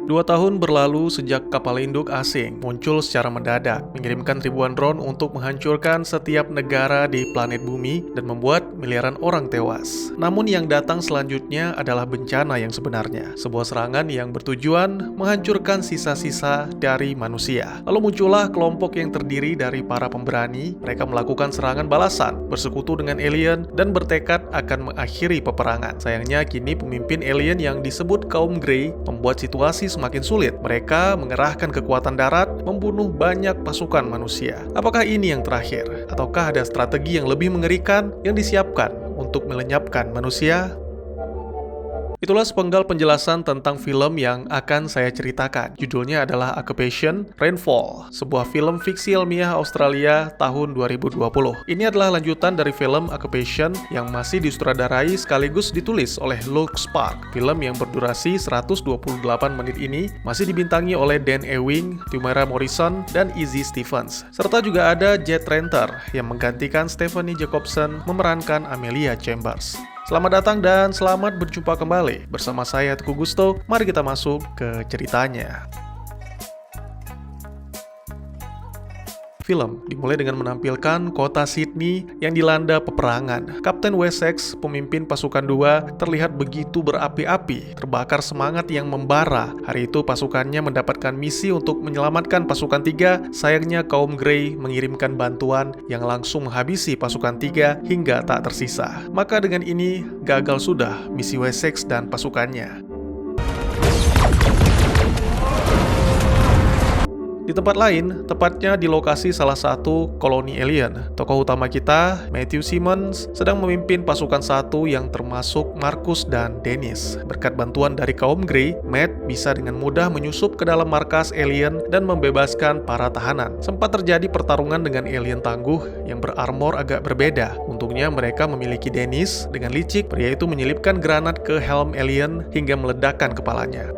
2 tahun berlalu sejak kapal induk asing muncul secara mendadak, mengirimkan ribuan drone untuk menghancurkan setiap negara di planet bumi dan membuat miliaran orang tewas. Namun yang datang selanjutnya adalah bencana yang sebenarnya, sebuah serangan yang bertujuan menghancurkan sisa-sisa dari manusia. Lalu muncullah kelompok yang terdiri dari para pemberani. Mereka melakukan serangan balasan, bersekutu dengan alien, dan bertekad akan mengakhiri peperangan. Sayangnya kini pemimpin alien yang disebut kaum Grey membuat situasi semakin sulit. Mereka mengerahkan kekuatan darat, membunuh banyak pasukan manusia. Apakah ini yang terakhir? Ataukah ada strategi yang lebih mengerikan yang disiapkan untuk melenyapkan manusia? Itulah sepenggal penjelasan tentang film yang akan saya ceritakan. Judulnya adalah Occupation Rainfall, sebuah film fiksi ilmiah Australia tahun 2020. Ini adalah lanjutan dari film Occupation yang masih disutradarai sekaligus ditulis oleh Luke Spark. Film yang berdurasi 128 menit ini masih dibintangi oleh Dan Ewing, Temuera Morrison, dan Izzy Stevens. Serta juga ada Jet Renter yang menggantikan Stephanie Jacobson memerankan Amelia Chambers. Selamat datang dan selamat berjumpa kembali bersama saya Teguh Gusto. Mari kita masuk ke ceritanya. Film dimulai dengan menampilkan kota Sydney yang dilanda peperangan. Kapten Wessex, pemimpin pasukan 2, terlihat begitu berapi-api, terbakar semangat yang membara. Hari itu pasukannya mendapatkan misi untuk menyelamatkan pasukan 3. Sayangnya kaum Grey mengirimkan bantuan yang langsung menghabisi pasukan 3 hingga tak tersisa. Maka dengan ini gagal sudah misi Wessex dan pasukannya. Di tempat lain, tepatnya di lokasi salah satu koloni alien, tokoh utama kita, Matthew Simmons, sedang memimpin pasukan 1 yang termasuk Marcus dan Dennis. Berkat bantuan dari kaum Grey, Matt bisa dengan mudah menyusup ke dalam markas alien dan membebaskan para tahanan. Sempat terjadi pertarungan dengan alien tangguh yang berarmor agak berbeda. Untungnya mereka memiliki Dennis. Dengan licik, pria itu menyelipkan granat ke helm alien hingga meledakkan kepalanya.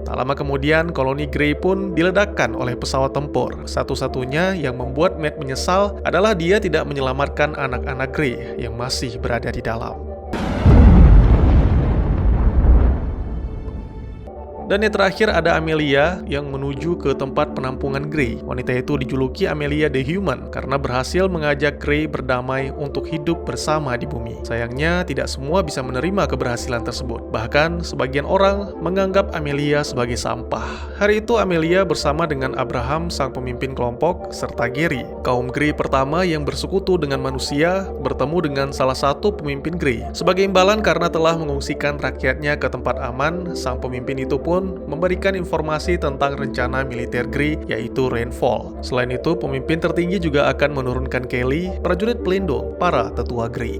Tak lama kemudian, koloni Grey pun diledakkan oleh pesawat tempur. Satu-satunya yang membuat Matt menyesal adalah dia tidak menyelamatkan anak-anak Grey yang masih berada di dalam. Dan yang terakhir ada Amelia yang menuju ke tempat penampungan Grey. Wanita itu dijuluki Amelia the Human karena berhasil mengajak Grey berdamai untuk hidup bersama di bumi. Sayangnya tidak semua bisa menerima keberhasilan tersebut. Bahkan sebagian orang menganggap Amelia sebagai sampah. Hari itu Amelia bersama dengan Abraham, sang pemimpin kelompok, serta Gary, kaum Grey pertama yang bersekutu dengan manusia, bertemu dengan salah satu pemimpin Grey. Sebagai imbalan karena telah mengungsikan rakyatnya ke tempat aman, sang pemimpin itu pun memberikan informasi tentang rencana militer Grey, yaitu Rainfall. Selain itu, pemimpin tertinggi juga akan menurunkan Kelly, prajurit pelindung para tetua Grey.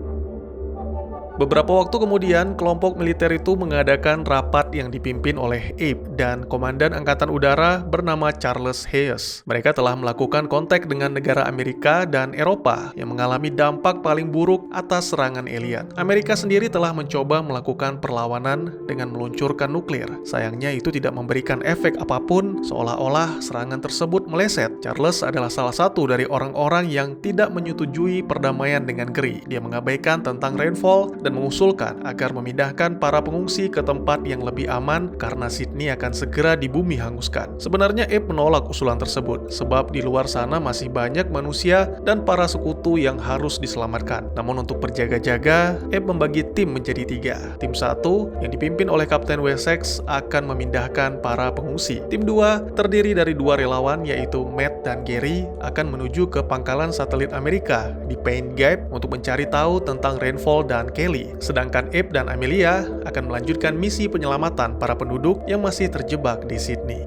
Beberapa waktu kemudian, kelompok militer itu mengadakan rapat yang dipimpin oleh Abe dan Komandan Angkatan Udara bernama Charles Hayes. Mereka telah melakukan kontak dengan negara Amerika dan Eropa yang mengalami dampak paling buruk atas serangan alien. Amerika sendiri telah mencoba melakukan perlawanan dengan meluncurkan nuklir. Sayangnya itu tidak memberikan efek apapun, seolah-olah serangan tersebut meleset. Charles adalah salah satu dari orang-orang yang tidak menyetujui perdamaian dengan Grey. Dia mengabaikan tentang Rainfall dan mengusulkan agar memindahkan para pengungsi ke tempat yang lebih aman karena Sydney akan segera dibumi hanguskan. Sebenarnya Abe menolak usulan tersebut sebab di luar sana masih banyak manusia dan para sekutu yang harus diselamatkan. Namun untuk berjaga-jaga, Abe membagi tim menjadi 3. Tim 1 yang dipimpin oleh Kapten Wessex akan memindahkan para pengungsi. Tim 2 terdiri dari 2 relawan yaitu Matt dan Gary akan menuju ke pangkalan satelit Amerika di Pain Gap untuk mencari tahu tentang Rainfall dan Kelly. Sedangkan Abe dan Amelia akan melanjutkan misi penyelamatan para penduduk yang masih terjebak di Sydney.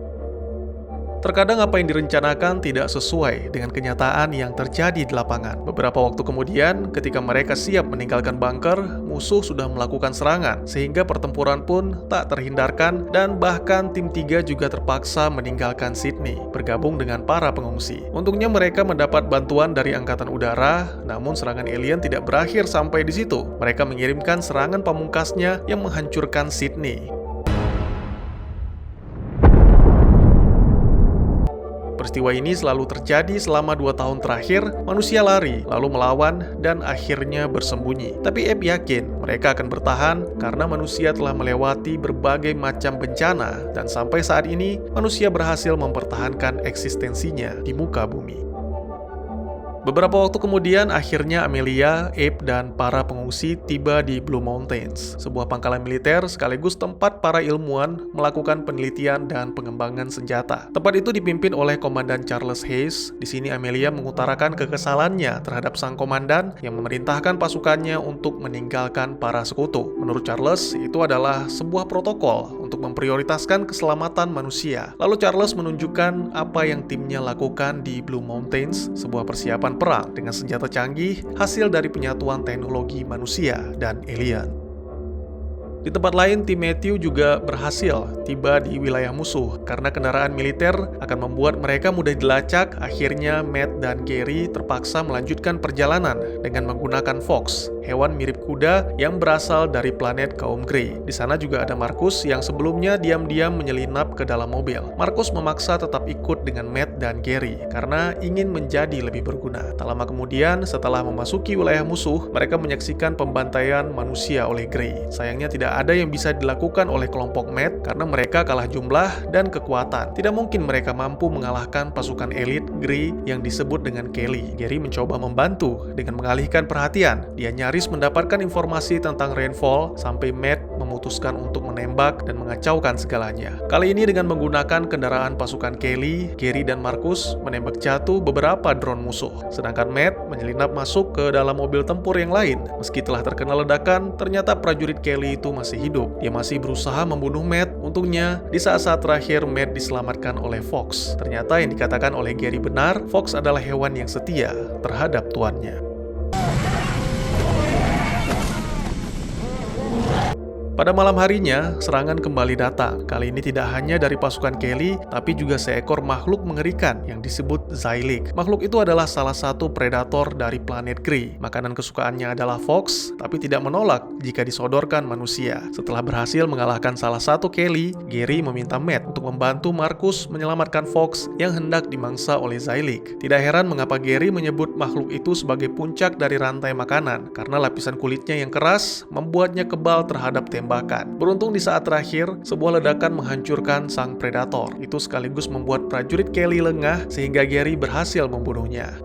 Terkadang apa yang direncanakan tidak sesuai dengan kenyataan yang terjadi di lapangan. Beberapa waktu kemudian, ketika mereka siap meninggalkan bunker, musuh sudah melakukan serangan, sehingga pertempuran pun tak terhindarkan dan bahkan tim 3 juga terpaksa meninggalkan Sydney, bergabung dengan para pengungsi. Untungnya mereka mendapat bantuan dari Angkatan Udara, namun serangan alien tidak berakhir sampai di situ. Mereka mengirimkan serangan pamungkasnya yang menghancurkan Sydney. Peristiwa ini selalu terjadi selama 2 tahun terakhir, manusia lari, lalu melawan, dan akhirnya bersembunyi. Tapi Abe yakin mereka akan bertahan karena manusia telah melewati berbagai macam bencana, dan sampai saat ini manusia berhasil mempertahankan eksistensinya di muka bumi. Beberapa waktu kemudian, akhirnya Amelia, Abe, dan para pengungsi tiba di Blue Mountains, sebuah pangkalan militer sekaligus tempat para ilmuwan melakukan penelitian dan pengembangan senjata. Tempat itu dipimpin oleh Komandan Charles Hayes. Di sini Amelia mengutarakan kekesalannya terhadap sang komandan yang memerintahkan pasukannya untuk meninggalkan para sekutu. Menurut Charles, itu adalah sebuah protokol untuk memprioritaskan keselamatan manusia. Lalu Charles menunjukkan apa yang timnya lakukan di Blue Mountains, sebuah persiapan perang dengan senjata canggih hasil dari penyatuan teknologi manusia dan alien. Di tempat lain, tim Matthew juga berhasil tiba di wilayah musuh karena kendaraan militer akan membuat mereka mudah dilacak. Akhirnya Matt dan Gary terpaksa melanjutkan perjalanan dengan menggunakan Fox, hewan mirip kuda yang berasal dari planet kaum Grey. Di sana juga ada Marcus yang sebelumnya diam-diam menyelinap ke dalam mobil. Marcus memaksa tetap ikut dengan Matt dan Gary karena ingin menjadi lebih berguna. Tak lama kemudian, setelah memasuki wilayah musuh, mereka menyaksikan pembantaian manusia oleh Grey. Sayangnya tidak ada yang bisa dilakukan oleh kelompok Matt karena mereka kalah jumlah dan kekuatan. Tidak mungkin mereka mampu mengalahkan pasukan elit Grey yang disebut dengan Kelly. Gary mencoba membantu dengan mengalihkan perhatian. Dia nyaris mendapatkan informasi tentang Rainfall sampai Matt memutuskan untuk menembak dan mengacaukan segalanya. Kali ini dengan menggunakan kendaraan pasukan Kelly, Gary dan Marcus menembak jatuh beberapa drone musuh. Sedangkan Matt menyelinap masuk ke dalam mobil tempur yang lain. Meski telah terkena ledakan, ternyata prajurit Kelly itu masih hidup. Dia masih berusaha membunuh Matt. Untungnya, di saat-saat terakhir Matt diselamatkan oleh Fox. Ternyata yang dikatakan oleh Gary benar, Fox adalah hewan yang setia terhadap tuannya. Pada malam harinya, serangan kembali datang. Kali ini tidak hanya dari pasukan Kelly, tapi juga seekor makhluk mengerikan yang disebut Zylik. Makhluk itu adalah salah satu predator dari planet Grey. Makanan kesukaannya adalah Fox, tapi tidak menolak jika disodorkan manusia. Setelah berhasil mengalahkan salah satu Kelly, Gary meminta Matt untuk membantu Marcus menyelamatkan Fox yang hendak dimangsa oleh Zylik. Tidak heran mengapa Gary menyebut makhluk itu sebagai puncak dari rantai makanan, karena lapisan kulitnya yang keras membuatnya kebal terhadap tembakan. Beruntung di saat terakhir, sebuah ledakan menghancurkan sang predator. Itu sekaligus membuat prajurit Kelly lengah sehingga Gary berhasil membunuhnya.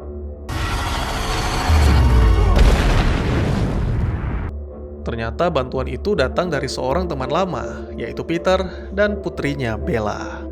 Ternyata bantuan itu datang dari seorang teman lama, yaitu Peter dan putrinya Bella.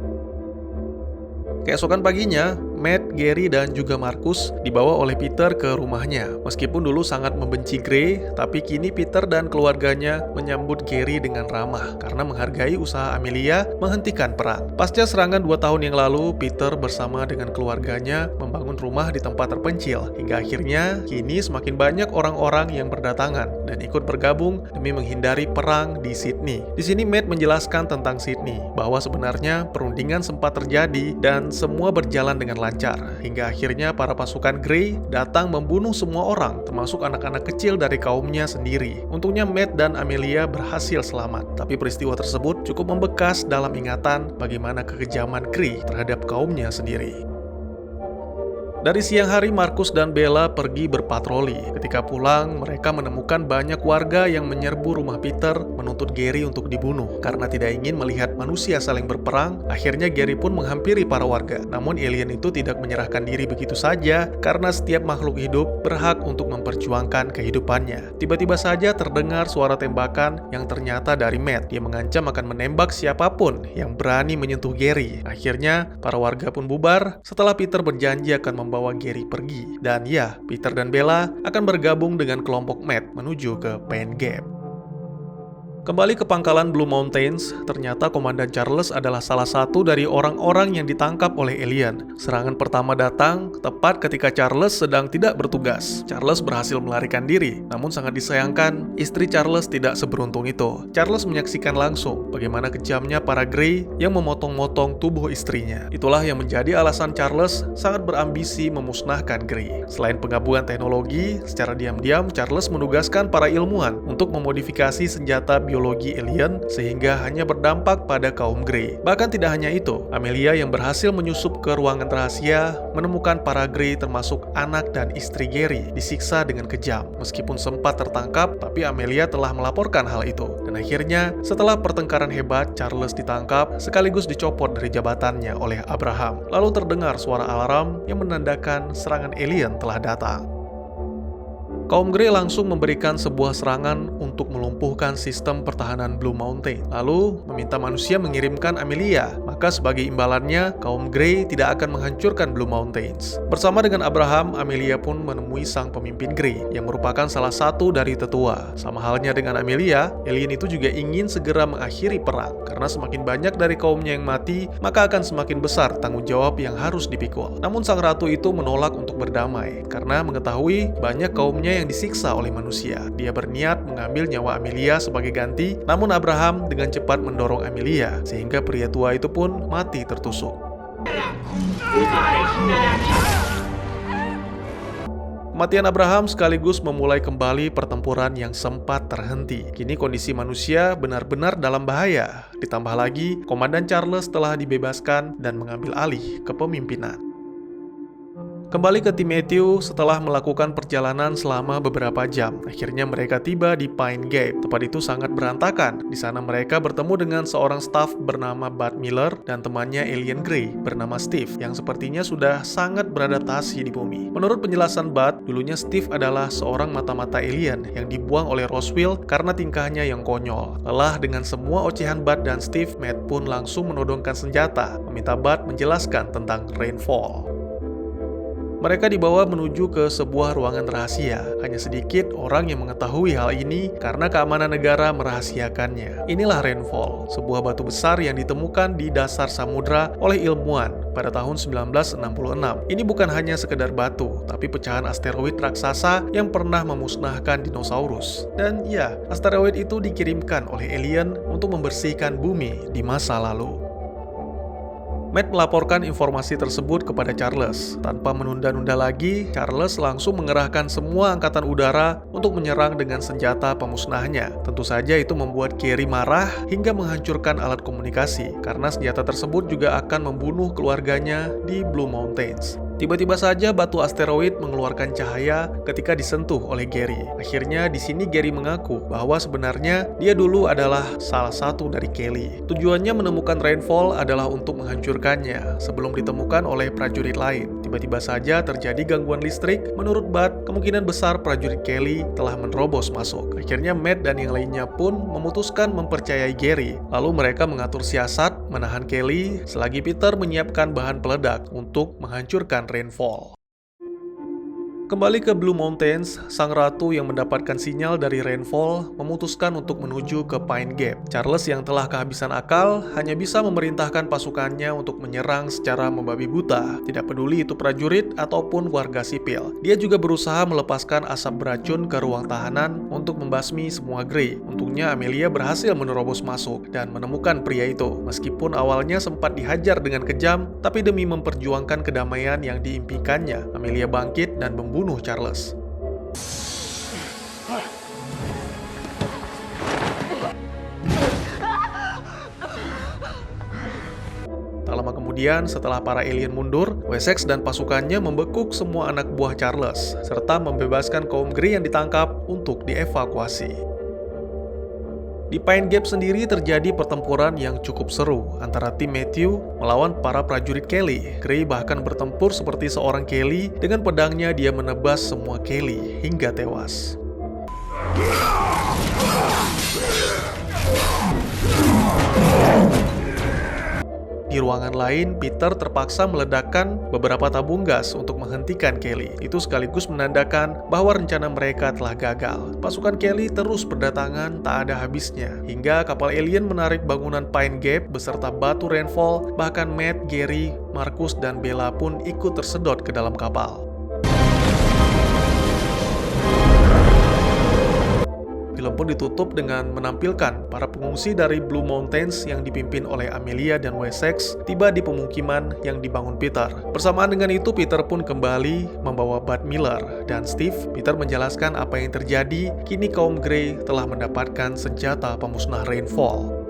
Keesokan paginya, Matt, Gary, dan juga Marcus dibawa oleh Peter ke rumahnya. Meskipun dulu sangat membenci Grey, tapi kini Peter dan keluarganya menyambut Gary dengan ramah karena menghargai usaha Amelia menghentikan perang. Pasca serangan 2 tahun yang lalu, Peter bersama dengan keluarganya membangun rumah di tempat terpencil. Hingga akhirnya, kini semakin banyak orang-orang yang berdatangan dan ikut bergabung demi menghindari perang di Sydney. Di sini Matt menjelaskan tentang Sydney, bahwa sebenarnya perundingan sempat terjadi dan semua berjalan dengan lancar, hingga akhirnya para pasukan Grey datang membunuh semua orang, termasuk anak-anak kecil dari kaumnya sendiri. Untungnya Matt dan Amelia berhasil selamat, tapi peristiwa tersebut cukup membekas dalam ingatan bagaimana kekejaman Grey terhadap kaumnya sendiri. Dari siang hari, Marcus dan Bella pergi berpatroli. Ketika pulang, mereka menemukan banyak warga yang menyerbu rumah Peter menuntut Gary untuk dibunuh. Karena tidak ingin melihat manusia saling berperang, akhirnya Gary pun menghampiri para warga. Namun alien itu tidak menyerahkan diri begitu saja, karena setiap makhluk hidup berhak untuk memperjuangkan kehidupannya. Tiba-tiba saja terdengar suara tembakan yang ternyata dari Matt. Dia mengancam akan menembak siapapun yang berani menyentuh Gary. Akhirnya, para warga pun bubar setelah Peter berjanji akan membawa Gary pergi. Dan ya, Peter dan Bella akan bergabung dengan kelompok Matt menuju ke Pain Gap. Kembali ke pangkalan Blue Mountains, ternyata Komandan Charles adalah salah satu dari orang-orang yang ditangkap oleh alien. Serangan pertama datang tepat ketika Charles sedang tidak bertugas. Charles berhasil melarikan diri, namun sangat disayangkan, istri Charles tidak seberuntung itu. Charles menyaksikan langsung bagaimana kejamnya para Grey yang memotong-motong tubuh istrinya. Itulah yang menjadi alasan Charles sangat berambisi memusnahkan Grey. Selain penggabungan teknologi, secara diam-diam Charles menugaskan para ilmuwan untuk memodifikasi senjata biologi alien sehingga hanya berdampak pada kaum Grey. Bahkan tidak hanya itu, Amelia yang berhasil menyusup ke ruangan rahasia menemukan para Grey termasuk anak dan istri Gary disiksa dengan kejam. Meskipun sempat tertangkap, tapi Amelia telah melaporkan hal itu. Dan akhirnya, setelah pertengkaran hebat, Charles ditangkap sekaligus dicopot dari jabatannya oleh Abraham. Lalu terdengar suara alarm yang menandakan serangan alien telah datang. Kaum Grey langsung memberikan sebuah serangan untuk melumpuhkan sistem pertahanan Blue Mountain, lalu meminta manusia mengirimkan Amelia. Maka sebagai imbalannya, kaum Grey tidak akan menghancurkan Blue Mountains. Bersama dengan Abraham, Amelia pun menemui sang pemimpin Grey, yang merupakan salah satu dari tetua. Sama halnya dengan Amelia, alien itu juga ingin segera mengakhiri perang, karena semakin banyak dari kaumnya yang mati, maka akan semakin besar tanggung jawab yang harus dipikul. Namun sang ratu itu menolak untuk berdamai, karena mengetahui banyak kaumnya yang disiksa oleh manusia. Dia berniat mengambil nyawa Amelia sebagai ganti, namun Abraham dengan cepat mendorong Amelia, sehingga pria tua itu pun mati tertusuk. Kematian Abraham sekaligus memulai kembali pertempuran yang sempat terhenti. Kini kondisi manusia benar-benar dalam bahaya. Ditambah lagi, Komandan Charles telah dibebaskan dan mengambil alih kepemimpinan. Kembali ke tim Matthew setelah melakukan perjalanan selama beberapa jam. Akhirnya mereka tiba di Pine Gap. Tempat itu sangat berantakan. Di sana mereka bertemu dengan seorang staf bernama Bud Miller dan temannya alien Grey bernama Steve yang sepertinya sudah sangat beradaptasi di bumi. Menurut penjelasan Bud, dulunya Steve adalah seorang mata-mata alien yang dibuang oleh Roswell karena tingkahnya yang konyol. Lelah dengan semua ocehan Bud dan Steve, Matt pun langsung menodongkan senjata, meminta Bud menjelaskan tentang Rainfall. Mereka dibawa menuju ke sebuah ruangan rahasia. Hanya sedikit orang yang mengetahui hal ini karena keamanan negara merahasiakannya. Inilah Rainfall, sebuah batu besar yang ditemukan di dasar samudra oleh ilmuwan pada tahun 1966. Ini bukan hanya sekedar batu, tapi pecahan asteroid raksasa yang pernah memusnahkan dinosaurus. Dan ya, asteroid itu dikirimkan oleh alien untuk membersihkan bumi di masa lalu. Matt melaporkan informasi tersebut kepada Charles. Tanpa menunda-nunda lagi, Charles langsung mengerahkan semua angkatan udara untuk menyerang dengan senjata pemusnahnya. Tentu saja itu membuat Gary marah hingga menghancurkan alat komunikasi, karena senjata tersebut juga akan membunuh keluarganya di Blue Mountains. Tiba-tiba saja batu asteroid mengeluarkan cahaya ketika disentuh oleh Gary. Akhirnya di sini Gary mengaku bahwa sebenarnya dia dulu adalah salah satu dari Kelly. Tujuannya menemukan Rainfall adalah untuk menghancurkannya sebelum ditemukan oleh prajurit lain. Tiba-tiba saja terjadi gangguan listrik. Menurut Bud, kemungkinan besar prajurit Kelly telah menerobos masuk. Akhirnya Matt dan yang lainnya pun memutuskan mempercayai Gary. Lalu mereka mengatur siasat menahan Kelly selagi Peter menyiapkan bahan peledak untuk menghancurkan Rainfall. Kembali ke Blue Mountains, sang ratu yang mendapatkan sinyal dari Rainfall memutuskan untuk menuju ke Pine Gap. Charles yang telah kehabisan akal hanya bisa memerintahkan pasukannya untuk menyerang secara membabi buta, tidak peduli itu prajurit ataupun warga sipil. Dia juga berusaha melepaskan asap beracun ke ruang tahanan untuk membasmi semua Grey. Untungnya Amelia berhasil menerobos masuk dan menemukan pria itu. Meskipun awalnya sempat dihajar dengan kejam, tapi demi memperjuangkan kedamaian yang diimpikannya, Amelia bangkit dan membunuh Charles. Tak lama kemudian, setelah para alien mundur, Wessex dan pasukannya membekuk semua anak buah Charles, serta membebaskan kaum Grey yang ditangkap untuk dievakuasi. Di Pine Gap sendiri terjadi pertempuran yang cukup seru antara tim Matthew melawan para prajurit Kelly. Grey bahkan bertempur seperti seorang Kelly, dengan pedangnya dia menebas semua Kelly hingga tewas. Di ruangan lain, Peter terpaksa meledakkan beberapa tabung gas untuk menghentikan Kelly. Itu sekaligus menandakan bahwa rencana mereka telah gagal. Pasukan Kelly terus berdatangan tak ada habisnya, hingga kapal alien menarik bangunan Pine Gap beserta batu Rainfall. Bahkan Matt, Gary, Marcus, dan Bella pun ikut tersedot ke dalam kapal. Film Film pun ditutup dengan menampilkan para pengungsi dari Blue Mountains yang dipimpin oleh Amelia dan Wessex tiba di pemukiman yang dibangun Peter. Bersamaan dengan itu, Peter pun kembali membawa Bud Miller dan Steve. Peter menjelaskan apa yang terjadi. Kini kaum Grey telah mendapatkan senjata pemusnah Rainfall.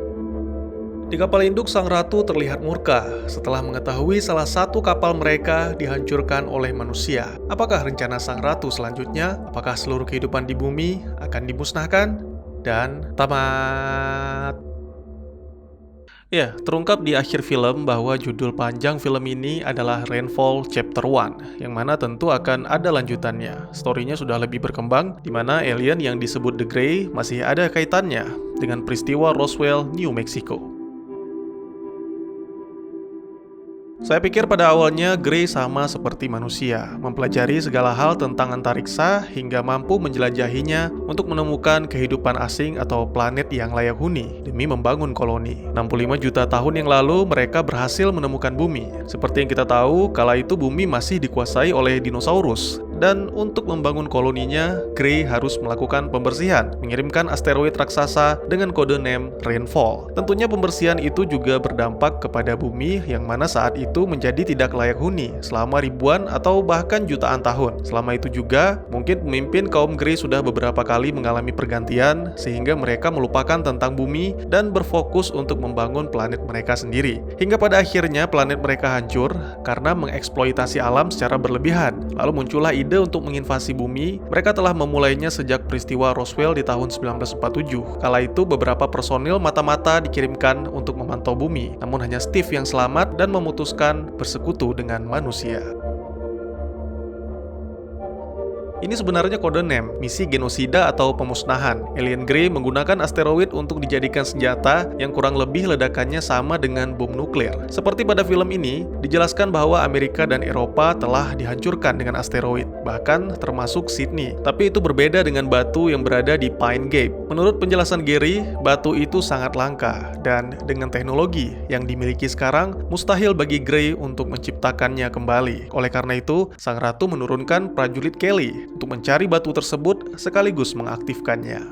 Di kapal induk, sang ratu terlihat murka setelah mengetahui salah satu kapal mereka dihancurkan oleh manusia. Apakah rencana sang ratu selanjutnya? Apakah seluruh kehidupan di bumi akan dimusnahkan? Dan tamat. Ya, terungkap di akhir film bahwa judul panjang film ini adalah Rainfall Chapter 1, yang mana tentu akan ada lanjutannya. Story-nya sudah lebih berkembang, di mana alien yang disebut The Grey masih ada kaitannya dengan peristiwa Roswell, New Mexico. Saya pikir pada awalnya Grey sama seperti manusia, mempelajari segala hal tentang antariksa hingga mampu menjelajahinya untuk menemukan kehidupan asing atau planet yang layak huni demi membangun koloni. 65 juta tahun yang lalu mereka berhasil menemukan bumi. Seperti yang kita tahu, kala itu bumi masih dikuasai oleh dinosaurus. Dan untuk membangun koloninya, Grey harus melakukan pembersihan, mengirimkan asteroid raksasa dengan kode name Rainfall. Tentunya pembersihan itu juga berdampak kepada bumi yang mana saat itu menjadi tidak layak huni selama ribuan atau bahkan jutaan tahun. Selama itu juga, mungkin pemimpin kaum Grey sudah beberapa kali mengalami pergantian sehingga mereka melupakan tentang bumi dan berfokus untuk membangun planet mereka sendiri. Hingga pada akhirnya planet mereka hancur karena mengeksploitasi alam secara berlebihan. Lalu muncullah ide untuk menginvasi bumi. Mereka telah memulainya sejak peristiwa Roswell di tahun 1947. Kala itu beberapa personil mata-mata dikirimkan untuk memantau bumi, namun hanya Steve yang selamat dan memutuskan bersekutu dengan manusia. Ini sebenarnya kode name, misi genosida atau pemusnahan. Alien Grey menggunakan asteroid untuk dijadikan senjata yang kurang lebih ledakannya sama dengan bom nuklir. Seperti pada film ini, dijelaskan bahwa Amerika dan Eropa telah dihancurkan dengan asteroid, bahkan termasuk Sydney. Tapi itu berbeda dengan batu yang berada di Pine Gap. Menurut penjelasan Gary, batu itu sangat langka, dan dengan teknologi yang dimiliki sekarang, mustahil bagi Grey untuk menciptakannya kembali. Oleh karena itu, sang ratu menurunkan prajurit Kelly untuk mencari batu tersebut sekaligus mengaktifkannya.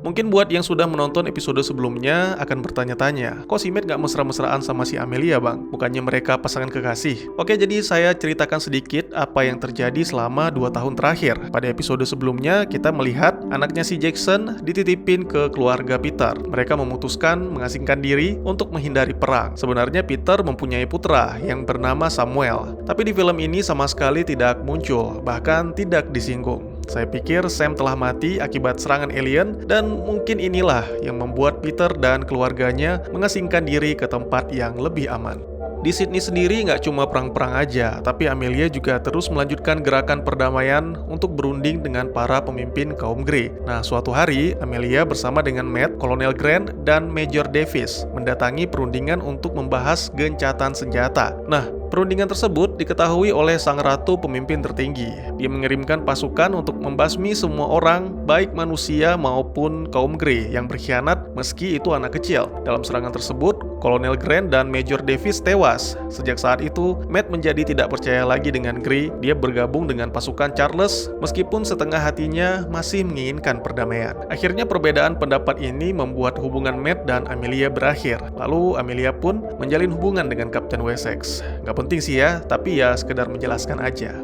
Mungkin buat yang sudah menonton episode sebelumnya akan bertanya-tanya, kok si Matt gak mesra-mesraan sama si Amelia bang? Bukannya mereka pasangan kekasih? Oke, jadi saya ceritakan sedikit apa yang terjadi selama 2 tahun terakhir. Pada episode sebelumnya, kita melihat anaknya si Jackson dititipin ke keluarga Peter. Mereka memutuskan mengasingkan diri untuk menghindari perang. Sebenarnya Peter mempunyai putra yang bernama Samuel. Tapi di film ini sama sekali tidak muncul, bahkan tidak disinggung. Saya pikir Sam telah mati akibat serangan alien dan mungkin inilah yang membuat Peter dan keluarganya mengasingkan diri ke tempat yang lebih aman. Di Sydney sendiri nggak cuma perang-perang aja, tapi Amelia juga terus melanjutkan gerakan perdamaian untuk berunding dengan para pemimpin kaum Grey. Nah, suatu hari, Amelia bersama dengan Matt, Kolonel Grant, dan Major Davis mendatangi perundingan untuk membahas gencatan senjata. Nah, perundingan tersebut diketahui oleh sang ratu pemimpin tertinggi. Dia mengirimkan pasukan untuk membasmi semua orang, baik manusia maupun kaum Grey yang berkhianat meski itu anak kecil. Dalam serangan tersebut, Kolonel Grant dan Major Davis tewas. Sejak saat itu, Matt menjadi tidak percaya lagi dengan Grey. Dia bergabung dengan pasukan Charles, meskipun setengah hatinya masih menginginkan perdamaian. Akhirnya perbedaan pendapat ini membuat hubungan Matt dan Amelia berakhir. Lalu Amelia pun menjalin hubungan dengan Kapten Wessex. Gak penting sih ya, tapi ya sekedar menjelaskan aja.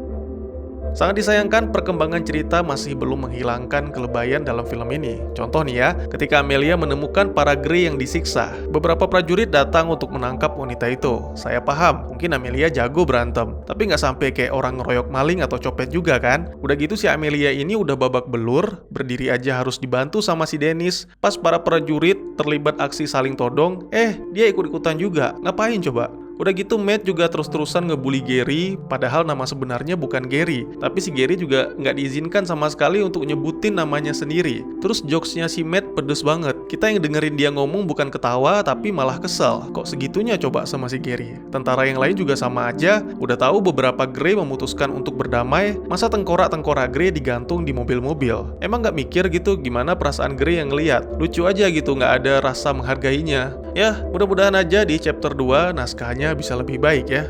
Sangat disayangkan perkembangan cerita masih belum menghilangkan kelebayan dalam film ini. Contoh nih ya, ketika Amelia menemukan para Grey yang disiksa, beberapa prajurit datang untuk menangkap wanita itu. Saya paham, mungkin Amelia jago berantem, tapi nggak sampai kayak orang ngeroyok maling atau copet juga kan? Udah gitu si Amelia ini udah babak belur, berdiri aja harus dibantu sama si Dennis. Pas para prajurit terlibat aksi saling todong, dia ikut-ikutan juga. Ngapain coba? Udah gitu Matt juga terus-terusan ngebully Gary, padahal nama sebenarnya bukan Gary. Tapi si Gary juga nggak diizinkan sama sekali untuk nyebutin namanya sendiri. Terus jokesnya si Matt pedes banget. Kita yang dengerin dia ngomong bukan ketawa, tapi malah kesel. Kok segitunya coba sama si Gary? Tentara yang lain juga sama aja. Udah tahu beberapa Grey memutuskan untuk berdamai, masa tengkorak-tengkorak Grey digantung di mobil-mobil? Emang nggak mikir gitu gimana perasaan Grey yang ngeliat? Lucu aja gitu, nggak ada rasa menghargainya. Ya, mudah-mudahan aja di chapter 2 naskahnya bisa lebih baik ya.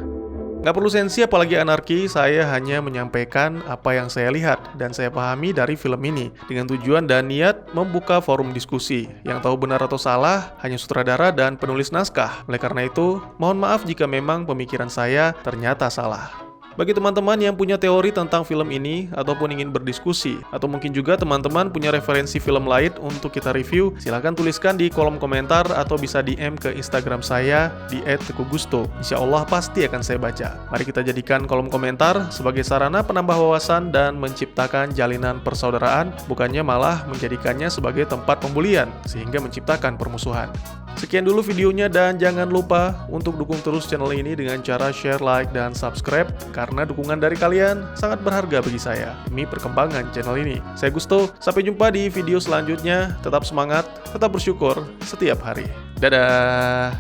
Nggak perlu sensi apalagi anarki, saya hanya menyampaikan apa yang saya lihat dan saya pahami dari film ini dengan tujuan dan niat membuka forum diskusi. Yang tahu benar atau salah hanya sutradara dan penulis naskah. Oleh karena itu, mohon maaf jika memang pemikiran saya ternyata salah. Bagi teman-teman yang punya teori tentang film ini ataupun ingin berdiskusi, atau mungkin juga teman-teman punya referensi film lain untuk kita review, silahkan tuliskan di kolom komentar atau bisa DM ke Instagram saya di @teguhgusto. Insya Allah pasti akan saya baca. Mari kita jadikan kolom komentar sebagai sarana penambah wawasan dan menciptakan jalinan persaudaraan, bukannya malah menjadikannya sebagai tempat pembulian sehingga menciptakan permusuhan. Sekian dulu videonya dan jangan lupa untuk dukung terus channel ini dengan cara share, like, dan subscribe karena dukungan dari kalian sangat berharga bagi saya demi perkembangan channel ini. Saya Gusto, sampai jumpa di video selanjutnya. Tetap semangat, tetap bersyukur setiap hari. Dadah!